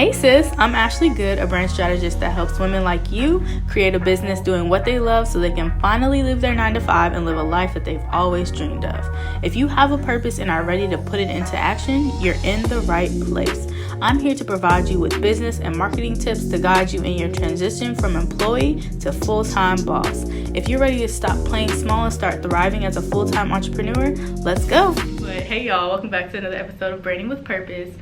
Hey sis, I'm Ashley Good, a brand strategist that helps women like you create a business doing what they love so they can finally leave their 9-to-5 and live a life that they've always dreamed of. If you have a purpose and are ready to put it into action, you're in the right place. I'm here to provide you with business and marketing tips to guide you in your transition from employee to full-time boss. If you're ready to stop playing small and start thriving as a full-time entrepreneur, let's go. But hey y'all, welcome back to another episode of Branding with Purpose.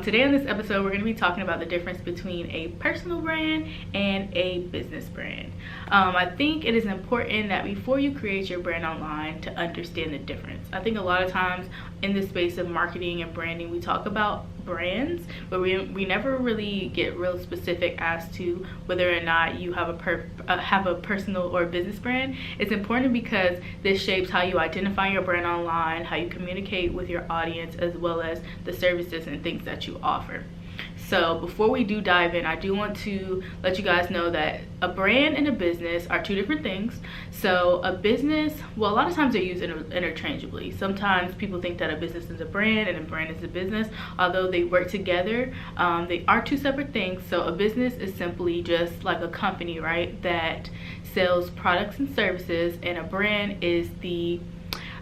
Today on this episode, we're going to be talking about the difference between a personal brand and a business brand. I think it is important that before you create your brand online to understand the difference. I think a lot of times in the space of marketing and branding, we talk about brands, but we never really get real specific as to whether or not you have a personal or business brand. It's important because this shapes how you identify your brand online, how you communicate with your audience, as well as the services and things that you offer. So before we do dive in, I do want to let you guys know that a brand and a business are two different things. So a business, well, a lot of times they're used interchangeably. Sometimes people think that a business is a brand and a brand is a business. Although they work together, they are two separate things. So a business is simply just like a company, right, that sells products and services, and a brand is the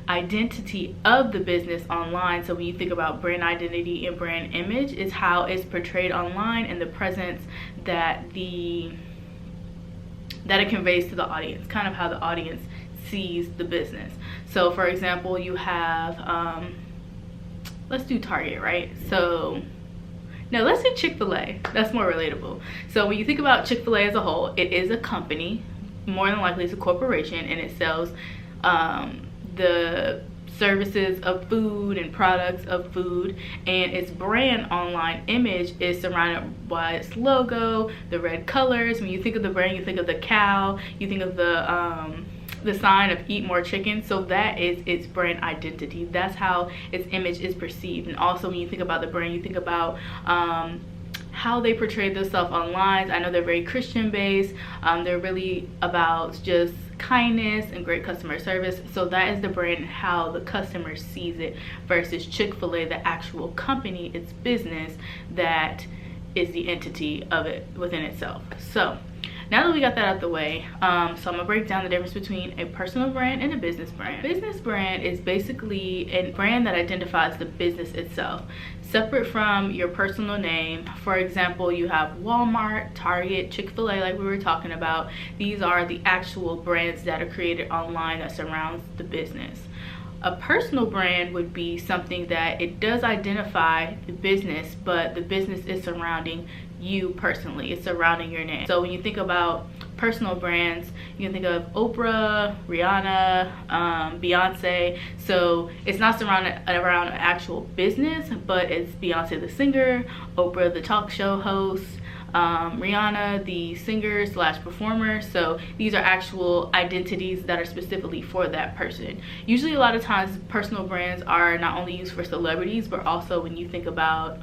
identity of the business online. So when you think about brand identity and brand image, is how it's portrayed online and the presence that it conveys to the audience, kind of how the audience sees the business. So for example, you have let's do Target, right? So no, let's do Chick-fil-A. That's more relatable. So when you think about Chick-fil-A as a whole, it is a company. More than likely it's a corporation, and it sells the services of food and products of food, and its brand online image is surrounded by its logo, the red colors. When you think of the brand, you think of the cow, you think of the sign of Eat More Chicken. So that is its brand identity. That's how its image is perceived. And also when you think about the brand, you think about how they portray themselves online. I know they're very Christian based. They're really about just kindness and great customer service. So that is the brand, how the customer sees it, versus Chick-fil-A, the actual company, its business, that is the entity of it within itself. So now that we got that out the way, so I'm gonna break down the difference between a personal brand and a business brand. A business brand is basically a brand that identifies the business itself, separate from your personal name. For example, you have Walmart, Target, Chick-fil-A, like we were talking about. These are the actual brands that are created online that surrounds the business. A personal brand would be something that it does identify the business, but the business is surrounding you personally. It's surrounding your name. So when you think about personal brands, you can think of Oprah, Rihanna, Beyonce. So it's not surrounded around an actual business, but it's Beyonce the singer, Oprah the talk show host, Rihanna the singer / performer. So these are actual identities that are specifically for that person. Usually a lot of times personal brands are not only used for celebrities, but also when you think about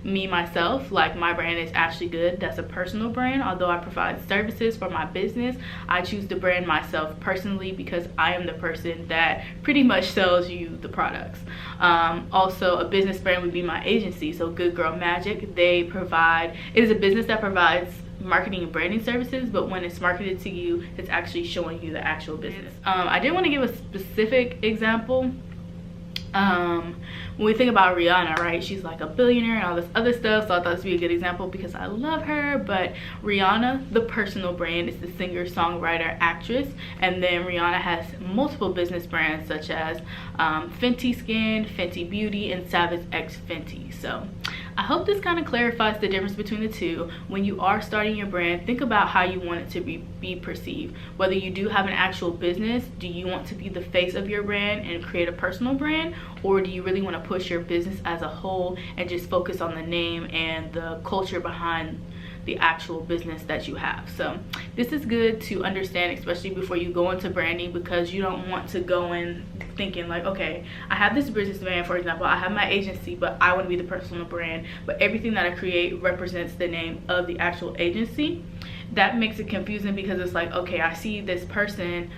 me myself, like my brand is Ashley Good. That's a personal brand. Although I provide services for my business, I choose to brand myself personally because I am the person that pretty much sells you the products. Also a business brand would be my agency. So Good Girl Magic, it is a business that provides marketing and branding services, but when it's marketed to you, it's actually showing you the actual business. I didn't want to give a specific example. When we think about Rihanna, right, she's like a billionaire and all this other stuff, so I thought this would be a good example because I love her. But Rihanna, the personal brand, is the singer, songwriter, actress, and then Rihanna has multiple business brands such as Fenty Skin, Fenty Beauty, and Savage X Fenty. So I hope this kind of clarifies the difference between the two. When you are starting your brand, think about how you want it to be perceived. Whether you do have an actual business, do you want to be the face of your brand and create a personal brand, or do you really want to push your business as a whole and just focus on the name and the culture behind the actual business that you have? So this is good to understand, especially before you go into branding, because you don't want to go in thinking like, okay, I have this business brand, for example, I have my agency, but I want to be the personal brand, but everything that I create represents the name of the actual agency. That makes it confusing because it's like, okay, I see this person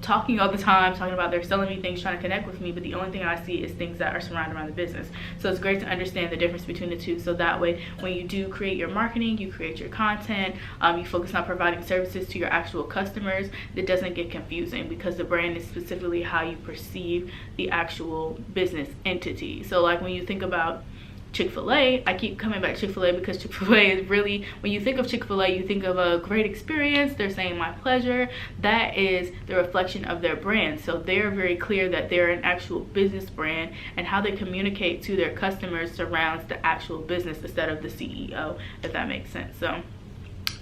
talking all the time, talking about they're selling me things, trying to connect with me, but the only thing I see is things that are surrounded around the business. So it's great to understand the difference between the two, so that way when you do create your marketing, you create your content, you focus on providing services to your actual customers, it doesn't get confusing, because the brand is specifically how you perceive the actual business entity. So like when you think about Chick-fil-A, I keep coming back to Chick-fil-A because Chick-fil-A is really, when you think of Chick-fil-A, you think of a great experience. They're saying my pleasure. That is the reflection of their brand. So they're very clear that they're an actual business brand, and how they communicate to their customers surrounds the actual business instead of the CEO, if that makes sense. So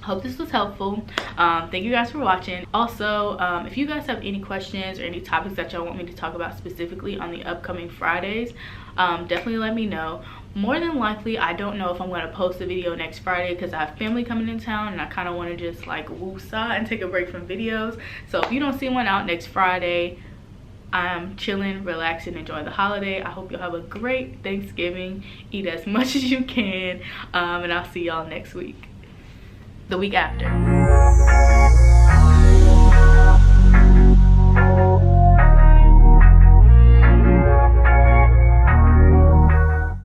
hope this was helpful. Thank you guys for watching. Also, if you guys have any questions or any topics that y'all want me to talk about specifically on the upcoming Fridays, definitely let me know. More than likely, I don't know if I'm going to post a video next Friday because I have family coming in town and I kind of want to just like woosah and take a break from videos. So if you don't see one out next Friday, I'm chilling, relaxing, enjoying the holiday. I hope you'll have a great Thanksgiving. Eat as much as you can, and I'll see y'all next week. The week after.